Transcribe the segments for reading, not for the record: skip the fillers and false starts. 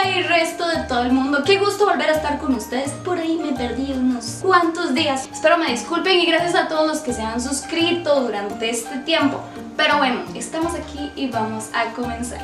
Hey, resto de todo el mundo, qué gusto volver a estar con ustedes. Por ahí me perdí unos cuantos días. Espero me disculpen y gracias a todos los que se han suscrito durante este tiempo. Pero bueno, estamos aquí y vamos a comenzar.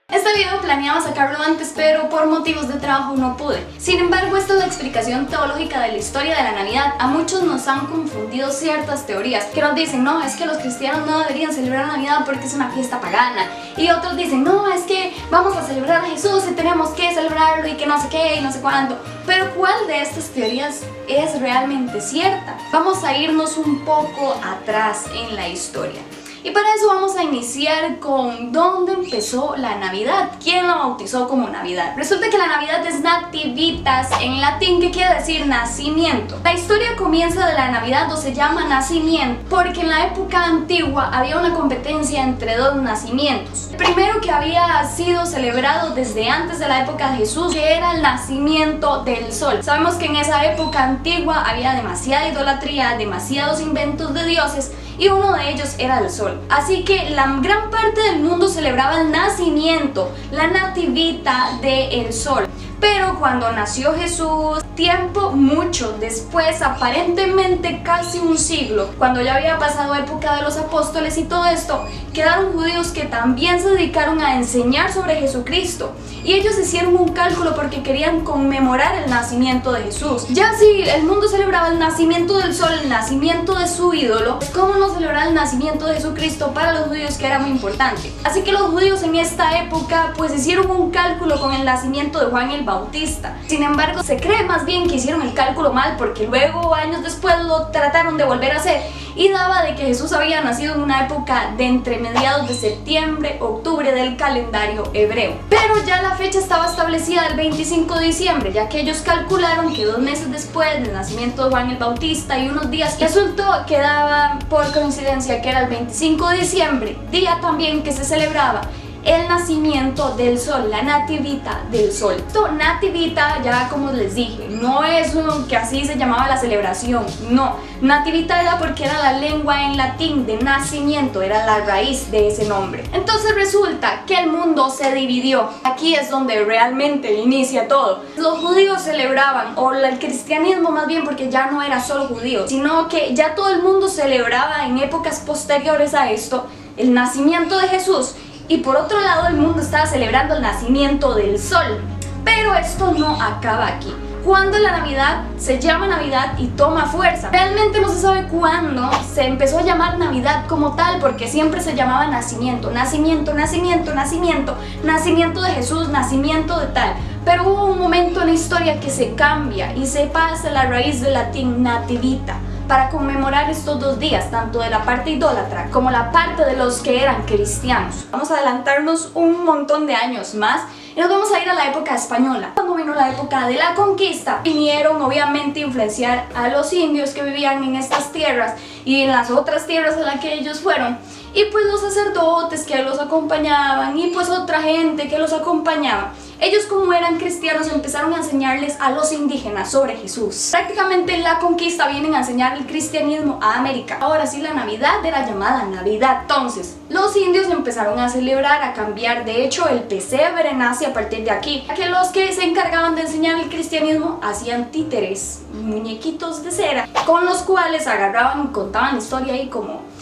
Este video planeaba sacarlo antes, pero por motivos de trabajo no pude. Sin embargo, esta es la explicación teológica de la historia de la Navidad. A muchos nos han confundido ciertas teorías que nos dicen, no, es que los cristianos no deberían celebrar Navidad porque es una fiesta pagana. Y otros dicen, no, es que vamos a celebrar a Jesús y tenemos que celebrarlo y que no sé qué y no sé cuánto. Pero ¿cuál de estas teorías es realmente cierta? Vamos a irnos un poco atrás en la historia. Y para eso vamos a iniciar con dónde empezó la Navidad, quién la bautizó como Navidad. Resulta que la Navidad es nativitas en latín, que quiere decir nacimiento. La historia comienza de la Navidad o se llama nacimiento porque en la época antigua había una competencia entre dos nacimientos. El primero, que había sido celebrado desde antes de la época de Jesús, que era el nacimiento del sol. Sabemos que en esa época antigua había demasiada idolatría, demasiados inventos de dioses, y uno de ellos era el sol. Así que la gran parte del mundo celebraba el nacimiento, la nativita del sol. Pero cuando nació Jesús, tiempo mucho después, aparentemente casi un siglo, cuando ya había pasado época de los apóstoles y todo esto, quedaron judíos que también se dedicaron a enseñar sobre Jesucristo. Y ellos hicieron un cálculo porque querían conmemorar el nacimiento de Jesús. Ya si el mundo celebraba el nacimiento del sol, el nacimiento de su ídolo, ¿cómo no celebrar el nacimiento de Jesucristo para los judíos, que era muy importante? Así que los judíos en esta época pues hicieron un cálculo con el nacimiento de Juan el Bautista. Sin embargo, se cree más bien que hicieron el cálculo mal, porque luego años después lo trataron de volver a hacer y daba de que Jesús había nacido en una época de entre mediados de septiembre, octubre del calendario hebreo. Pero ya la fecha estaba establecida el 25 de diciembre, ya que ellos calcularon que 2 meses después del nacimiento de Juan el Bautista y unos días, resultó que daba por coincidencia que era el 25 de diciembre, día también que se celebraba el nacimiento del sol, la nativita del sol. Esto, nativita, ya como les dije, no es que así se llamaba la celebración, no. Nativita era porque era la lengua en latín de nacimiento, era la raíz de ese nombre. Entonces resulta que el mundo se dividió. Aquí es donde realmente inicia todo. Los judíos celebraban, o el cristianismo más bien, porque ya no era solo judíos, sino que ya todo el mundo celebraba en épocas posteriores a esto el nacimiento de Jesús. Y por otro lado, el mundo estaba celebrando el nacimiento del sol. Pero esto no acaba aquí. Cuando la Navidad se llama Navidad y toma fuerza. Realmente no se sabe cuándo se empezó a llamar Navidad como tal, porque siempre se llamaba nacimiento, nacimiento, nacimiento, nacimiento, nacimiento de Jesús, nacimiento de tal. Pero hubo un momento en la historia que se cambia y se pasa la raíz del latín nativita para conmemorar estos 2 días, tanto de la parte idólatra como la parte de los que eran cristianos. Vamos a adelantarnos un montón de años más y nos vamos a ir a la época española. Cuando vino la época de la conquista, vinieron obviamente a influenciar a los indios que vivían en estas tierras y en las otras tierras a las que ellos fueron. Y pues los sacerdotes que los acompañaban y pues otra gente que los acompañaba. Ellos, como eran cristianos, empezaron a enseñarles a los indígenas sobre Jesús. Prácticamente en la conquista vienen a enseñar el cristianismo a América. Ahora sí, la Navidad era llamada Navidad. Entonces, los indios empezaron a celebrar, a cambiar. De hecho, el pesebre nace a partir de aquí. Ya que los que se encargaban de enseñar el cristianismo hacían títeres, muñequitos de cera, con los cuales agarraban y contaban la historia ahí como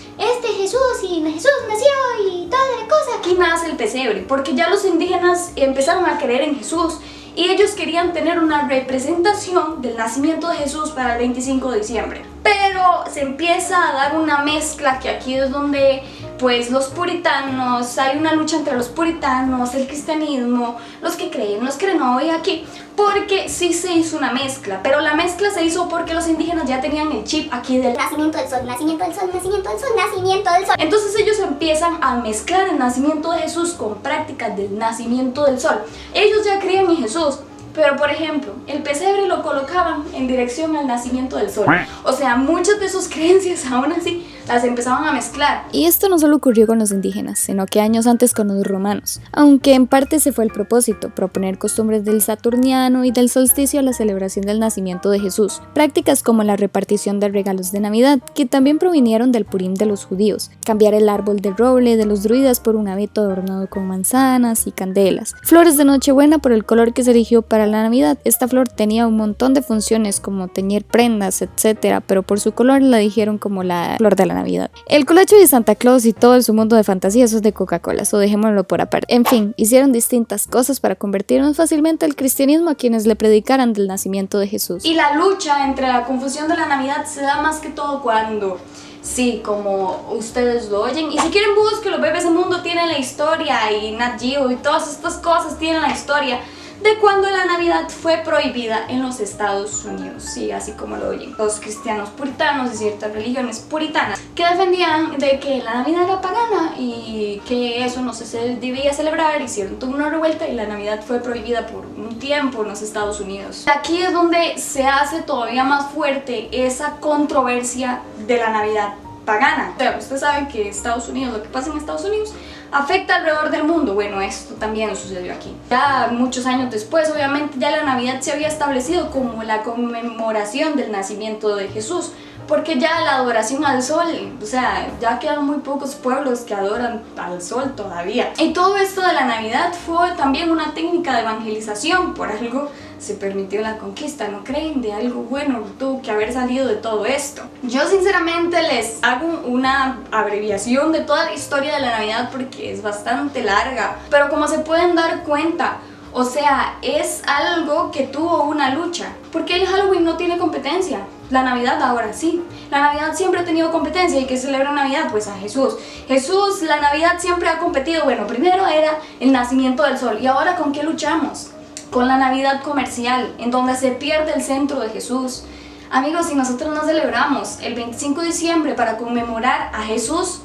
Jesús nació y toda la cosa. Aquí nace el pesebre, porque ya los indígenas empezaron a creer en Jesús y ellos querían tener una representación del nacimiento de Jesús para el 25 de diciembre. Pero se empieza a dar una mezcla, que aquí es donde pues los puritanos, hay una lucha entre los puritanos, el cristianismo, los que creen, los que no, y aquí, porque sí se hizo una mezcla, pero la mezcla se hizo porque los indígenas ya tenían el chip aquí del nacimiento del sol, nacimiento del sol, nacimiento del sol, nacimiento del sol. Entonces ellos empiezan a mezclar el nacimiento de Jesús con prácticas del nacimiento del sol. Ellos ya creían en Jesús, pero por ejemplo, el pesebre lo colocaban en dirección al nacimiento del sol. O sea, muchas de sus creencias aún así las empezaban a mezclar. Y esto no solo ocurrió con los indígenas, sino que años antes con los romanos, aunque en parte se fue el propósito, proponer costumbres del Saturniano y del solsticio a la celebración del nacimiento de Jesús, prácticas como la repartición de regalos de Navidad, que también provinieron del Purim de los judíos, cambiar el árbol de roble de los druidas por un abeto adornado con manzanas y candelas, flores de Nochebuena por el color que se eligió para la Navidad. Esta flor tenía un montón de funciones como teñir prendas, etc., pero por su color la dijeron como la flor de la Navidad. El colacho de Santa Claus y todo su mundo de fantasía, eso es de Coca-Cola, so dejémoslo por aparte. En fin, hicieron distintas cosas para convertirnos fácilmente al cristianismo a quienes le predicaran del nacimiento de Jesús. Y la lucha entre la confusión de la Navidad se da más que todo cuando, sí, como ustedes lo oyen, y si quieren búsquenlo, Bebés del Mundo tiene la historia, y Nat Geo y todas estas cosas tienen la historia de cuando la Navidad fue prohibida en los Estados Unidos, sí, así como lo oyen. Los cristianos puritanos de ciertas religiones puritanas que defendían de que la Navidad era pagana y que eso no se debía celebrar, hicieron toda una revuelta y la Navidad fue prohibida por un tiempo en los Estados Unidos. Aquí es donde se hace todavía más fuerte esa controversia de la Navidad pagana. Pero ustedes saben que Estados Unidos, lo que pasa en Estados Unidos afecta alrededor del mundo. Bueno, esto también sucedió aquí. Ya muchos años después, obviamente, ya la Navidad se había establecido como la conmemoración del nacimiento de Jesús, porque ya la adoración al sol, o sea, ya quedan muy pocos pueblos que adoran al sol todavía. Y todo esto de la Navidad fue también una técnica de evangelización. Por algo se permitió la conquista, ¿no creen? De algo bueno tuvo que haber salido de todo esto. Yo sinceramente les hago una abreviación de toda la historia de la Navidad porque es bastante larga, pero como se pueden dar cuenta, o sea, es algo que tuvo una lucha, porque el Halloween no tiene competencia. La Navidad ahora sí. La Navidad siempre ha tenido competencia. ¿Y qué celebra Navidad? Pues a Jesús. Jesús, la Navidad siempre ha competido. Bueno, primero era el nacimiento del sol. ¿Y ahora con qué luchamos? Con la Navidad comercial, en donde se pierde el centro de Jesús. Amigos, si nosotros no celebramos el 25 de diciembre para conmemorar a Jesús,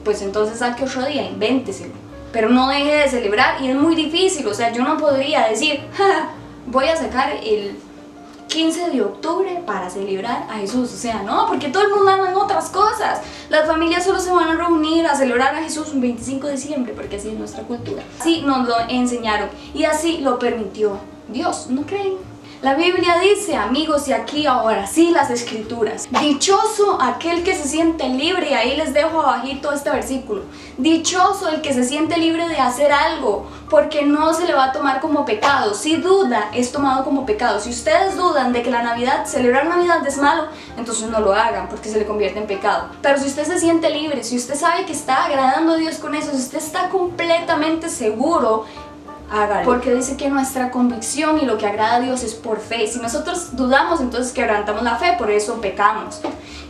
pues entonces saque otro día, invénteselo. Pero no deje de celebrar, y es muy difícil. O sea, yo no podría decir, voy a sacar el 15 de octubre para celebrar a Jesús. O sea, no, porque todo el mundo anda en otras cosas. Las familias solo se van a reunir a celebrar a Jesús un 25 de diciembre, porque así es nuestra cultura. Así nos lo enseñaron y así lo permitió Dios, ¿no creen? La Biblia dice, amigos, y aquí ahora sí las escrituras: dichoso aquel que se siente libre, y ahí les dejo abajito este versículo. Dichoso el que se siente libre de hacer algo, porque no se le va a tomar como pecado. Si duda, es tomado como pecado. Si ustedes dudan de que la Navidad, celebrar Navidad es malo, entonces no lo hagan, porque se le convierte en pecado. Pero si usted se siente libre, si usted sabe que está agradando a Dios con eso, si usted está completamente seguro, hágalo, porque dice que nuestra convicción y lo que agrada a Dios es por fe. Si nosotros dudamos, entonces quebrantamos la fe, por eso pecamos.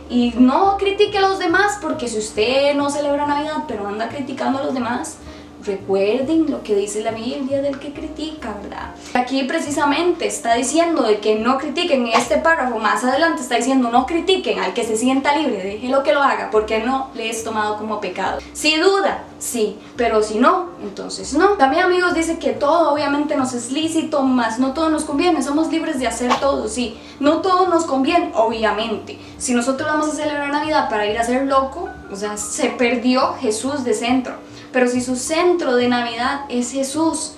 Y no critique a los demás, porque si usted no celebra Navidad pero anda criticando a los demás, recuerden lo que dice la Biblia del que critica, ¿verdad? Aquí precisamente está diciendo de que no critiquen. En este párrafo más adelante está diciendo no critiquen al que se sienta libre, déjelo que lo haga, porque no le es tomado como pecado. Si duda, sí, pero si no, entonces no. También, amigos, dice que todo obviamente nos es lícito, mas no todo nos conviene. Somos libres de hacer todo, sí. No todo nos conviene, obviamente. Si nosotros vamos a celebrar Navidad para ir a ser loco, o sea, se perdió Jesús de centro. Pero si su centro de Navidad es Jesús,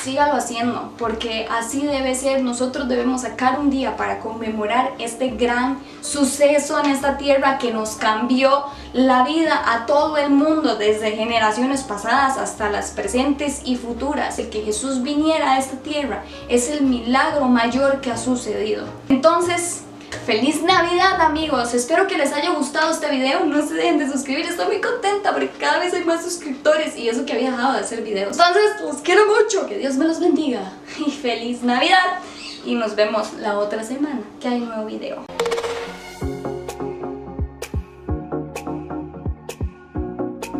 sígalo haciendo, porque así debe ser. Nosotros debemos sacar un día para conmemorar este gran suceso en esta tierra que nos cambió la vida a todo el mundo, desde generaciones pasadas hasta las presentes y futuras. El que Jesús viniera a esta tierra es el milagro mayor que ha sucedido. Entonces, ¡feliz Navidad, amigos! Espero que les haya gustado este video. No se dejen de suscribir, estoy muy contenta porque cada vez hay más suscriptores y eso que había dejado de hacer videos. Entonces, los quiero mucho, que Dios me los bendiga y ¡feliz Navidad! Y nos vemos la otra semana que hay un nuevo video.